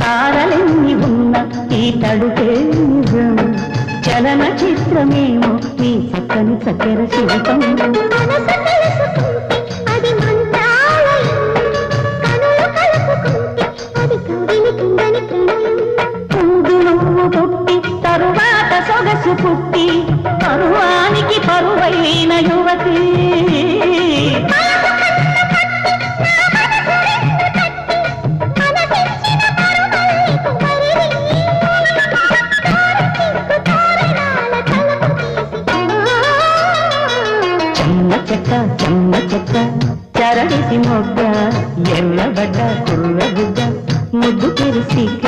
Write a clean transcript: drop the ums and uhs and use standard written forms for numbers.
తారలెన్ని ఉన్న ఈ తడుపే నిజం చలన చిత్రమేమో ఈ చక్కని చక్కెర శిల్పం పుట్టి తరువాత సొగసు పుట్టి పరువానికి పరువైన యువతి చెమ్మ చెక్క చరడిసి మొగ్గ ఎల్లబడ్డ కుర్ర బుగ్గ ముద్దు తెరిసిక